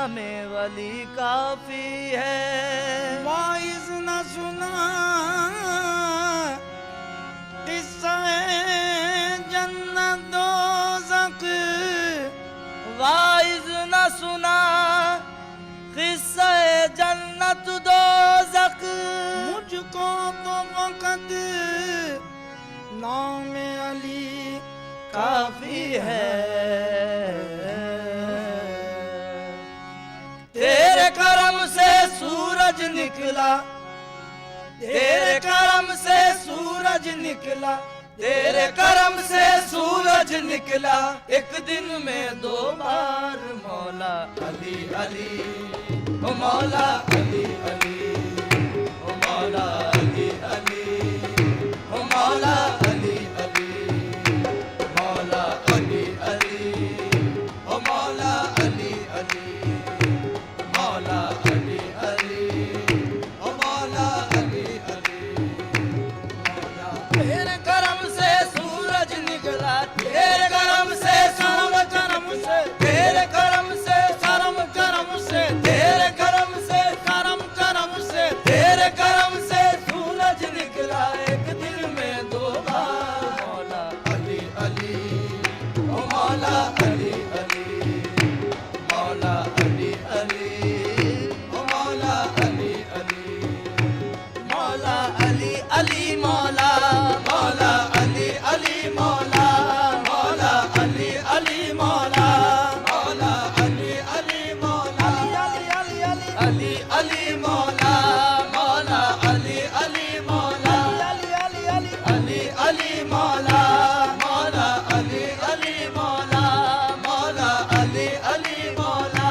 नाम वली काफी है। वाइज न सुना किस्सा जन्नत दोज़ख, वाइज न सुना किस्सा जन्नत दोज़ख। मुझको तो वक़्त नाम अली काफी है। तेरे करम से सूरज निकला, तेरे करम से सूरज निकला, तेरे करम से सूरज निकला। एक दिन में 2 बार मौला अली अली, ओ मौला अली अली, ओ मौला अली अली, ओ मौला अली अली, मौला अली अली, ओ मौला अली अली, मौला अली अली, ओ मौला अली अली, मौला। तेरे करम से सूरज निकला, तेरे करम से सूरज, करम से तेरे करम से करम, करम से तेरे करम से करम, करम से तेरे करम से सूरज निकला। एक दिन में 2 बार मौला अली अली, ओ मौला अली अली, मौला अली अली, ओ मौला अली अली, मौला अली अली, मौला मौला अली अली, मौला मौला अली अली, मौला मौला अली अली, मौला अली अली अली अली, मौला मौला अली अली, मौला अली अली अली, मौला मौला अली अली, मौला मौला अली अली, मौला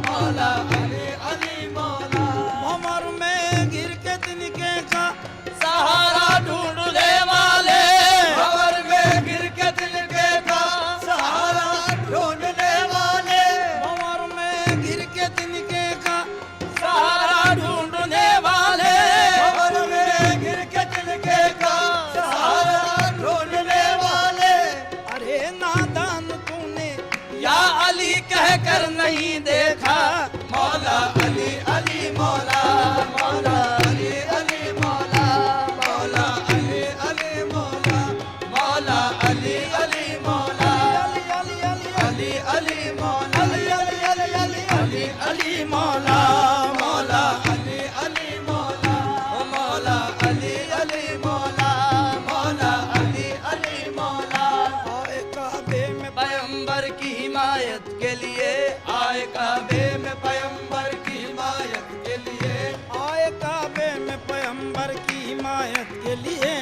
मौला अली अली, मौला। भंवर में गिर के तिनके का सहारा ढूंढने वाले, भंवर में गिर के तिनके का सहारा ढूंढने वाले, भंवर में गिर के तिनके का सहारा ढूंढने वाले, भंवर में गिर के तिनके का सहारा ढूंढने वाले। अरे नादान तूने या अली कह कर नहीं देखा, मौला अली अली, मौला मौला अली अली, मौला मौला अली अली, मौला मौला अली अली, मौला अली अली, मौला अली अली, मौला मौला अली अली, मौला ओ मौला अली अली, मौला मौला अली अली, मौला। आए काबे में पैगंबर की हिमायत के लिए, आए काबे में पैगंबर की हिमायत के लिए, आए काबे में पैगंबर की हिमायत के लिए,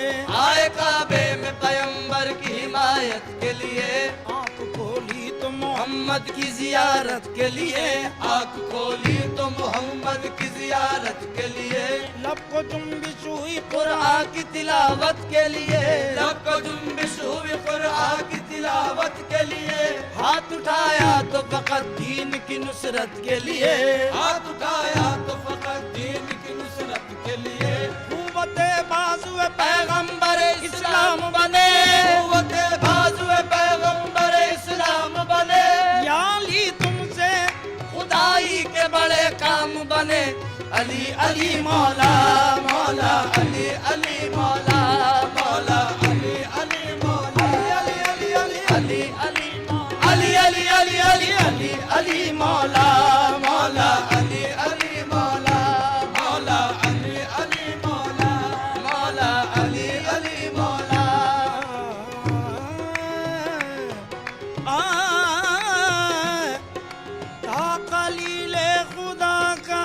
आए काबे में पैगंबर की हिमायत के लिए। आंख खोली तो मोहम्मद की जियारत के लिए, आँख खोली तो मोहम्मद की जियारत के लिए। लब को जुम्बिश हुई कुरान की तिलावत के लिए, लब को जुम्बिश हुई कुरान की तिलावत के लिए। हाथ उठाया तो फकत दीन की नुसरत के लिए, हाथ उठाया तो फकत दीन की नुसरत के लिए। कुव्वते बाजुए पैगंबर इस्लाम बने, कुव्वते बाजुए पैगंबर इस्लाम बने। या अली तुमसे खुदाई के बड़े काम बने। अली अली मौला मौला अली अली मौला मौला अली अली मौला अली अली अली अली अली अली अली अली अली अली मौला मौला अली अली मौला मौला अली अली मौला मौला अली अली मौला। ताक़लीले खुदा का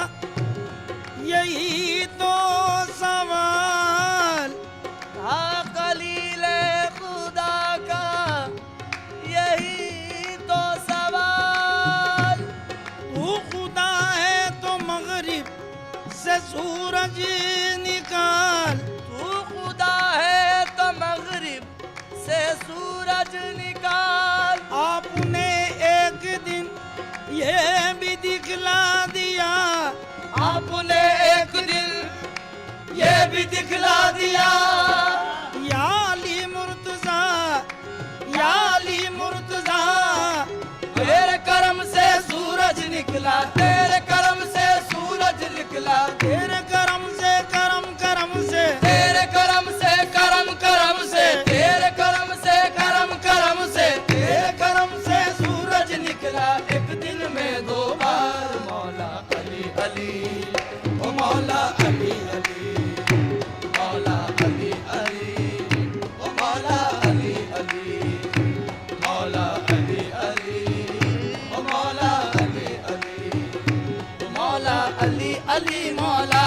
यही तो सवाल, ताक़लीले खुदा का यही तो सवाल। तू खुदा है तो मगरिब से सूरज निकाल, तू खुदा है तो मगरिब से सूरज निकाल। आपने एक दिन ये भी दिखला दिया, आपने एक दिन ये भी दिखला दिया। या अली मुर्तज़ा, या अली मुर्तज़ा। तेरे करम से सूरज निकला, तेरे करम से सूरज निकला, तेरे करम से करम करम से, तेरे करम से करम करम से, तेरे करम से करम करम से, तेरे करम से सूरज निकला एक दिन में 2 बार। मौला अली अली, ओ मौला अली अली, मौला अली अली, ओ मौला अली अली, मौला अली अली, ओ मौला अली अली, मौला अली अली, मौला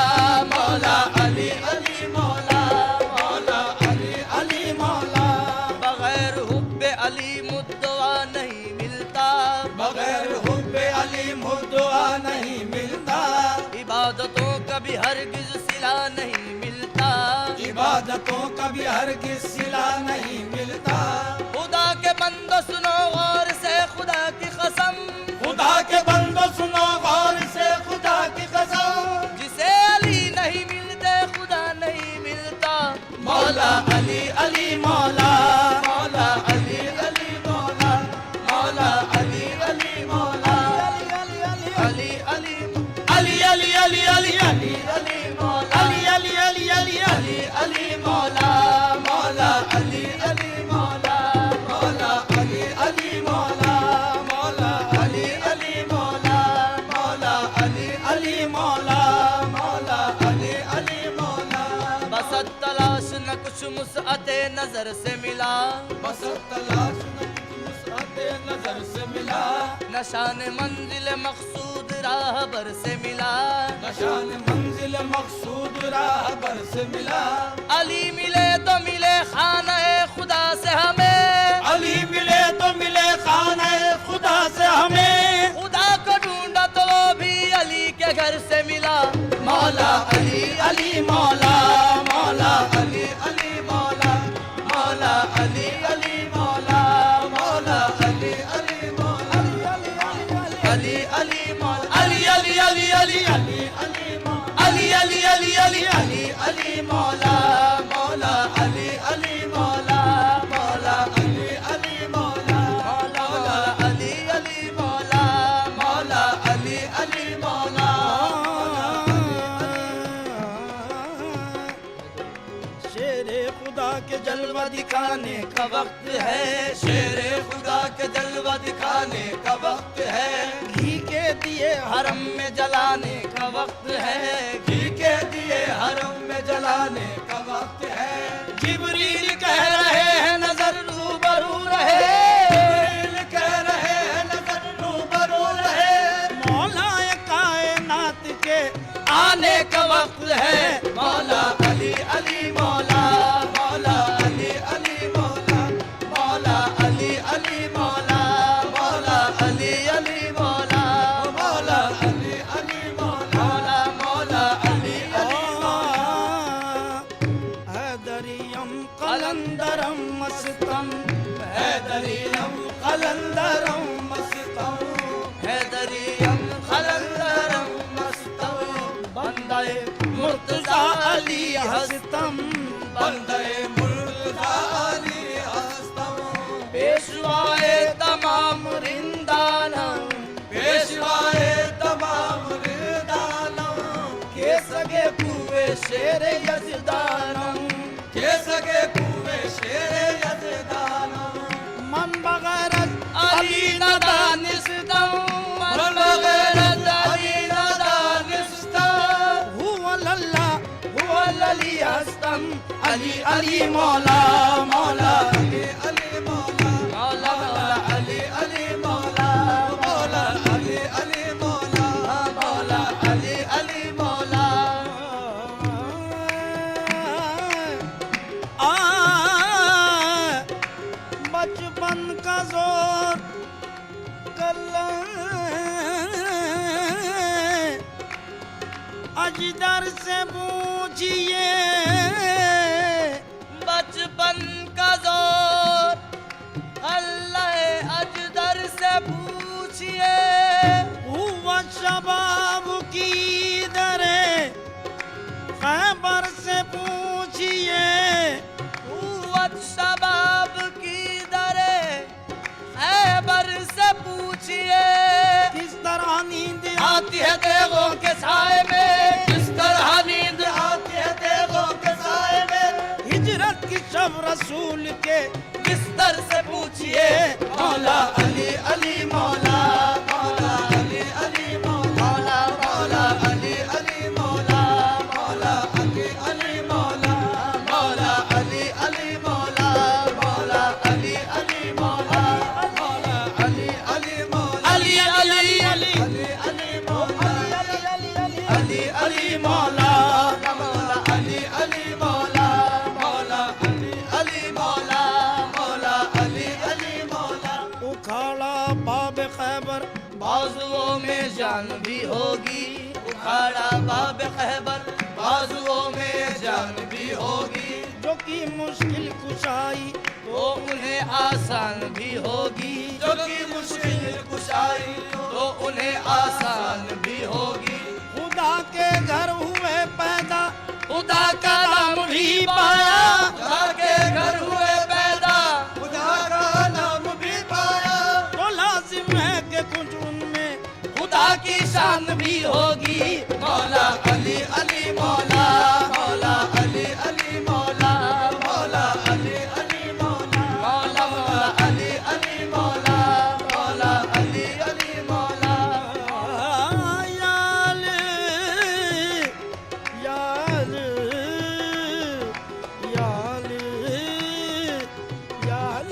मौला अली अली, मौला मौला अली अली, मौला। बगैर हुब्बे अली मुद्दवा नहीं मिलता, बगैर हुब्बे अली मुद्दआ नहीं मिलता, इबादतों का भी हरगिज सिला नहीं मिलता, इबादतों का भी हरगिज़ सिला नहीं मिलता। खुदा के बंदो सुनो गौर से खुदा की कसम, खुदा के बंदो सुनो गौर से खुदा की कसम, जिसे अली नहीं मिलते खुदा नहीं मिलता। मौला अली अली मौला, मौला अली अली, मौला मौला अली अली, मौला अली अली, अली अली अली अली अली अली, मौला अली अली अली अली अली अली, मौला मौला अली अली, मौला मौला अली अली, मौला मौला अली अली, मौला मौला अली अली, मौला मौला अली अली, मौला। बस तलाश न कुछ मुसअते नजर से मिला, बस तलाश न कुछ मुसअते नजर से मिला, नशान मंजिल मकसूद राहबर से मिला, नशान मंजिल मकसूद राहबर से मिला। अली मिले तो मिले खाना खुदा से हमें, अली मिले तो मिले खाने खुदा से हमें, खुदा को ढूंढा तो वो भी अली के घर से मिला। मौला अली अली, मौला मौला अली अली, मौला मौला अली अली, मौला मौला अली अली, मौला अली अली, मौला अली अली अली अली अली अली, अली अली अली अली अली अली, मौला मौला अली अली, मौला मौला अली अली, मौला मौला अली अली, मौला मौला अली अली, मौला। शेरे खुदा के जलवा दिखाने का वक्त है, शेरे खुदा के जलवा दिखाने का वक्त है, घी के दिए हरम में जलाने का वक्त है, घी के दिए हरम में जलाने का वक्त है। जिब्रील कह रहे हैं नजर रूबरू रहे, जिब्रील कह रहे हैं नजर रूबरू रहे, मौला कायनात के आने का वक्त है। मौला अली अली, मौला मौला अली अली, मौला मौला अली अली, मौला मौला अली अली, मौला मौला अली अली, मौला मौला अली अली, हैदरियम कलंदरम मस्तम, हैदरियम कलंदरम मस्तम, हैदरियम खलंदरम मस्तम, बंदे मुर्तजा अली हस्तम, बंदे मुर्तजा अली हस्तम, पेशवाए तमाम रिंदानम, पेशवाए तमाम रिंदानम, के सगे कुए शेरे यजदानम, के सगे कुए शेरे यजदानम, मन बगैर अली नदानिस्तम, मन बगैर अली नदानिस्तम, हुवा लल्ला हुवा अली हस्तम, अली अली मौला मौला अली अली, मौला मौला मौला अली अली, मौला मौला अली अली, मौला मौला अली अली, मौला। बचपन का जोर कल अजदर से पूछिए, बचपन का जोर अल्लाह अजदर से पूछिए, हुआ शबाब की दरे खैबर से पूछिए, कुव्वत शबाब की दरे खैबर से पूछिए, किस तरह नींद है देगों के साए में, किस तरह नींद आती है देगों के साए में। हिजरत की शब रसूल के बिस्तर से पूछिए, मौला अली अली मौला, मौला अली अली मौला, मौला अली अली मौला, मौला अली अली मौला, मौला अली अली मौला, मौला अली अली मौला, मौला अली अली मौला, अली अली अली अली अली मौला, अली अली मौला, मौला अली अली मौला, मौला अली अली मौला, मौला अली अली मौला। उखाड़ा बाब खैबर, बाजुओं में जान भी होगी, उखाड़ा बाब खैबर, बाजुओं में जान भी होगी। जो की मुश्किल कुशाई तो उन्हें आसान भी होगी, जो कि मुश्किल कुशाई तो उन्हें आसान भी होगी। खुदा के घर हुए पैदा, खुदा का नाम भी पाया, खुदा के घर हुए पैदा, खुदा का नाम भी पाया। तो लाजिम है कि कुछ उनमें खुदा की शान भी होगी। मौला अली अली मौला, मौला अली अली मौला, मौला अली अली मौला, मौला मौला अली अली मौला, मौला अली अली मौला। याल याल याल याल,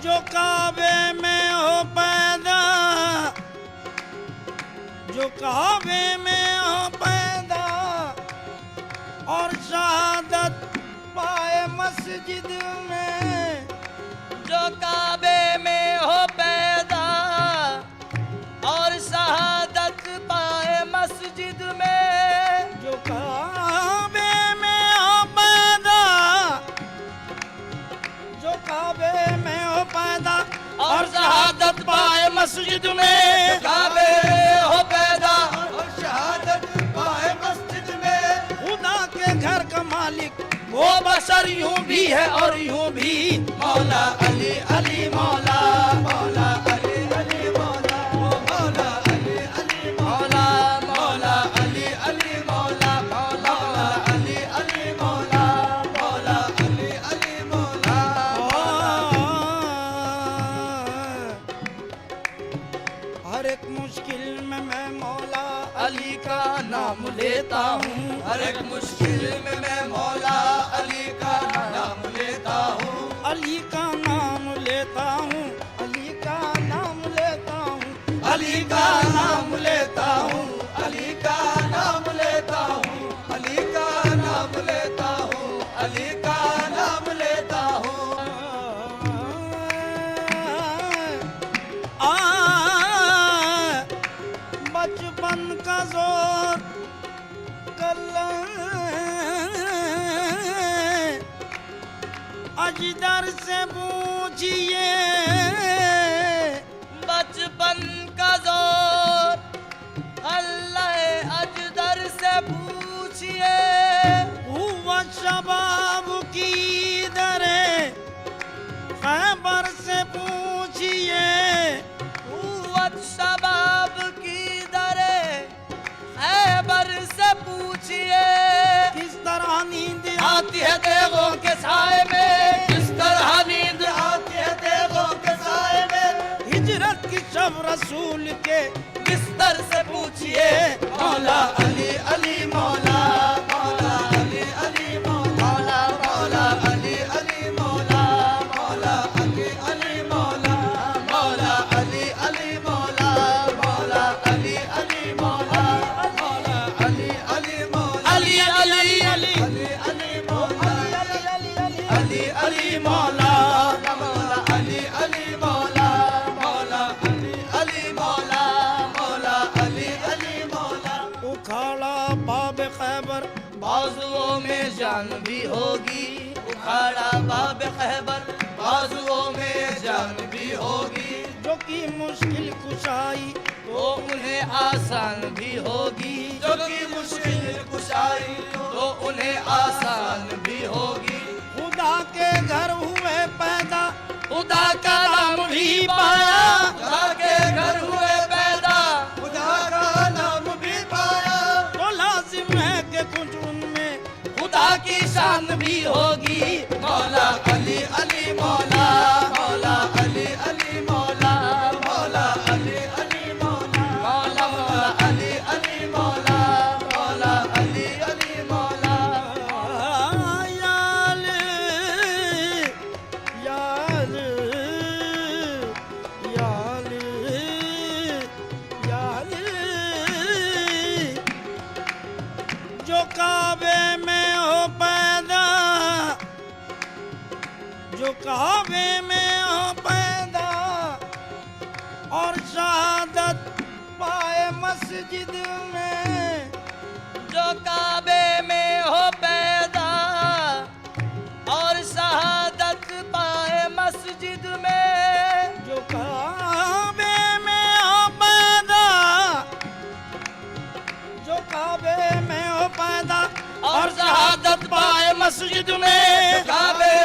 जो काबे में हो पैदा, जो काबे में हो पैदा, और शहादत पाए मस्जिद में, जो काबे में हो पैदा और शहादत पाए मस्जिद में, जो काबे में हो पैदा, जो काबे में हो पैदा, और शहादत पाए मस्जिद में, काबे हो पैदा और शहादत पाए मस्जिद में। खुदा के घर का मालिक वो बशर यूं भी है और यूं भी। मौला अली अली मौला, मौला अली अली मौला, मौला अली अली मौला, मौला अली अली मौला, मौला अली अली मौला, मौला अली अली मौला। हर एक मुश्किल में मैं मौला अली का नाम लेता हूँ, हर एक मुश्किल में मैं मौला अली का नाम लेता हूँ। अली का नाम लेता हूँ, अली का नाम लेता हूँ, अली का नाम लेता हूँ, अली का नाम लेता हूँ, अली का नाम लेता हूँ, अली का नाम लेता हूँ। बचपन का जोर अजदर से पूछिए, बचपन का जोर अल्लाह अजदर से पूछिए, हुआ शबाब की दरे खैबर से पूछिए, कुव्वत शबाब की दरे खैबर से पूछिए। किस तरह नींद आती है देगों के साए में, किस तरह नींद आती है देगों के साए में। हिजरत की शब रसूल के बिस्तर से पूछिए, मौला अली अली मौला, मौला अली अली मौला, मौला अली अली मौला, मौला अली अली मौला, मौला अली अली मौला, मौला अली अली मौला, मौला अली अली मौला, अली अली अली अली अली मौला, अली अली मौला, मौला अली अली मौला, मौला अली अली मौला, मौला अली अली मौला। उखाड़ा बाब खैबर, बाजुओं में जान भी होगी, उखाड़ा बाब खैबर, बाजुओं में जान भी होगी। जो की मुश्किल कुशाई तो उन्हें आसान भी होगी, जो कि मुश्किल कुशाई तो उन्हें आसान भी होगी। खुदा के घर हुए पैदा, खुदा का नाम भी पाया, खुदा के घर काबे में हो पैदा और शहादत पाए मस्जिद में, जो काबे में हो पैदा और शहादत पाए मस्जिद में, जो काबे में हो पैदा, जो काबे में हो पैदा और शहादत पाए मस्जिद में, काबे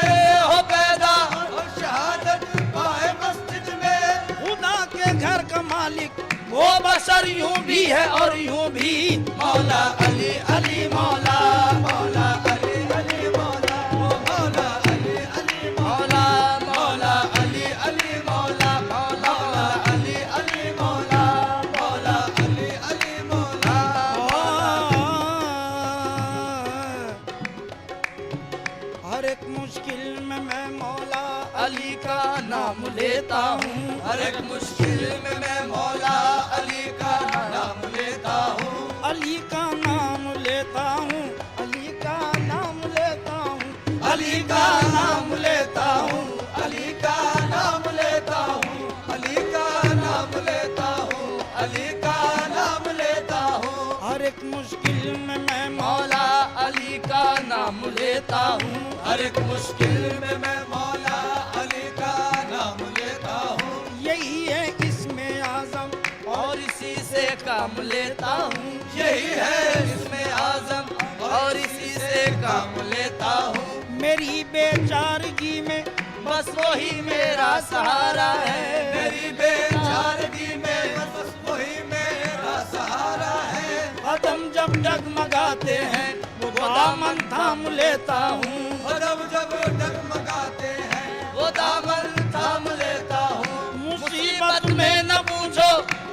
हो पैदा और शहादत पाए मस्जिद में, खुदा के घर का मालिक वो बशर यूं भी है और यूं भी मौला अली अली मौला, मौला अली अली मौला, मौला अली अली मौला, मौला अली अली मौला, मौला अली अली मौला, मौला अली अली मौला। हर एक मुश्किल में मैं मौला अली का नाम लेता हूँ, हर एक मुश्किल में मैं मौला अली का नाम लेता हूँ, अली का नाम लेता हूँ, अली का नाम लेता हूँ, अली का नाम लेता हूँ, अली का नाम लेता हूँ, अली का नाम लेता हूँ, अली का नाम लेता हूँ। हर एक मुश्किल में मैं मौला अली का नाम लेता हूँ, हर एक मुश्किल में मैं मौला अली का नाम लेता हूँ। यही है इसमें आजम और इसी से काम लेता हूँ, यही है इसमें आजम और इसी से काम लेता हूँ। मेरी बेचारगी में बस वही मेरा सहारा है, मेरी बेचारगी में बस वही मेरा सहारा है। कदम जब डगमगाते हैं वो दामन थाम लेता हूँ, कदम जब डगमगाते हैं वो दामन थाम लेता हूँ। मुसीबत में न पूछो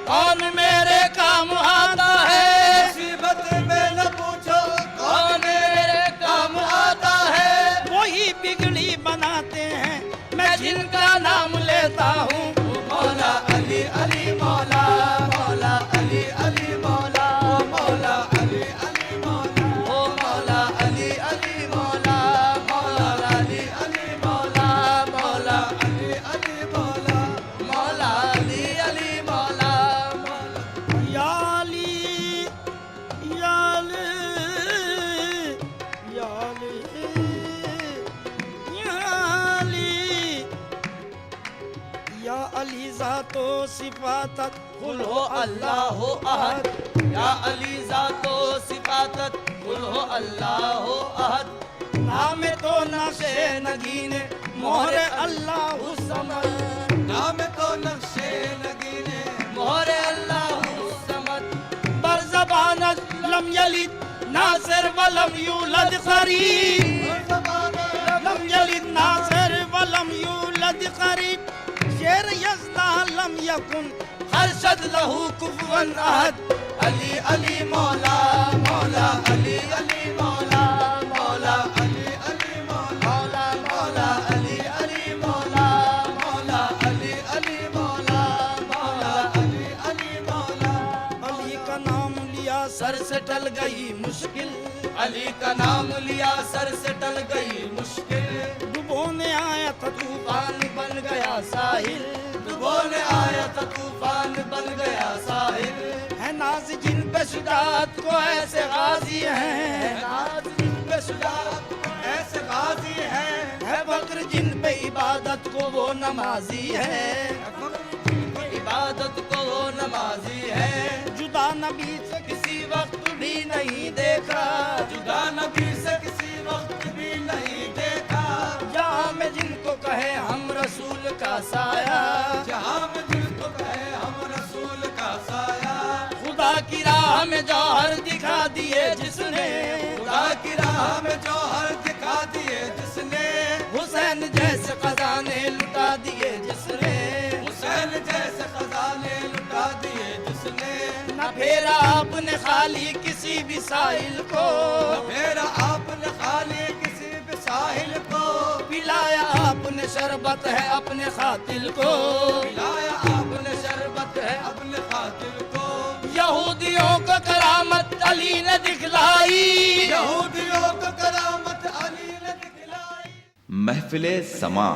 कौन मेरे काम आता है, मुसीबत में न पूछो कौन मेरे काम आता है। वही बिगड़ी बनाते हैं मैं जिनका नाम लेता हूँ। मौला अली अली मौला, मौला अली अली मौला, मौला अली अली मौला, ओ मौला अली अली मौला, मौला अली अली मौला, मौला अली अली मौला, मौला अली अली मौला, मौला। या अली या अली या अली या अली या अली ज़ातो सिफातत कुल हो अल्लाह हो अहद, या अली ज़ातो सिफातत कुल हो अल्लाह हो अहद। नाम तो नशे नगीने मोहरे अल्लाह समद, नाम तो नक्शे नगीने मोहरे अल्लाह समद। बरज़बान लम यलिद नासिर वलम यूलद क़रीब, लम यलिद नासिर वलम यूलद क़रीब। शेर यज़दा लम यकुन अरशद लहू कुफुवन अहद। अली अली मौला, मौला अली अली मौला, मौला अली अली मौला, मौला अली अली मौला, मौला अली अली मौला, मौला अली अली मौला। अली का नाम लिया सर से टल गई मुश्किल, अली का नाम लिया सर से टल गई मुश्किल। डुबोने आया था तूफान बन गया साहिल, डुबोने आया था तूफान बन गया साहिल। है नाज जिन पे शुजात को ऐसे गाजी हैं, नाज जिन पे शुजात को ऐसे गाजी हैं। है फक्र जिन पे इबादत को वो नमाजी है, इबादत को वो नमाजी है। जुदा नबी से किसी वक्त भी नहीं देखा, जुदा नबी से किसी वक्त भी नहीं देखा। जहाँ में जिनको कहे हम रसूल का साया, जहाँ में जिनको कहे हम रसूल का साया। खुदा की राह में जौहर दिखा दिए जिसने, खुदा की राह में जौहर दिखा दिए जिसने। हुसैन जैसे खजाने लुटा दिए जिसने, हुसैन जैसे खजाने लुटा दिए जिसने। न फेरा आपने खाली किसी भी साहिल को, मेरा आपने खाली किसी भी साहिल को। पिलाया आपने शरबत है अपने खातिल को, पिलाया आपने शरबत है अपने खातिल को। यहूदियों को करामत अली ने दिखलाई, यहूदियों को करामत अली ने दिखलाई। महफिले समा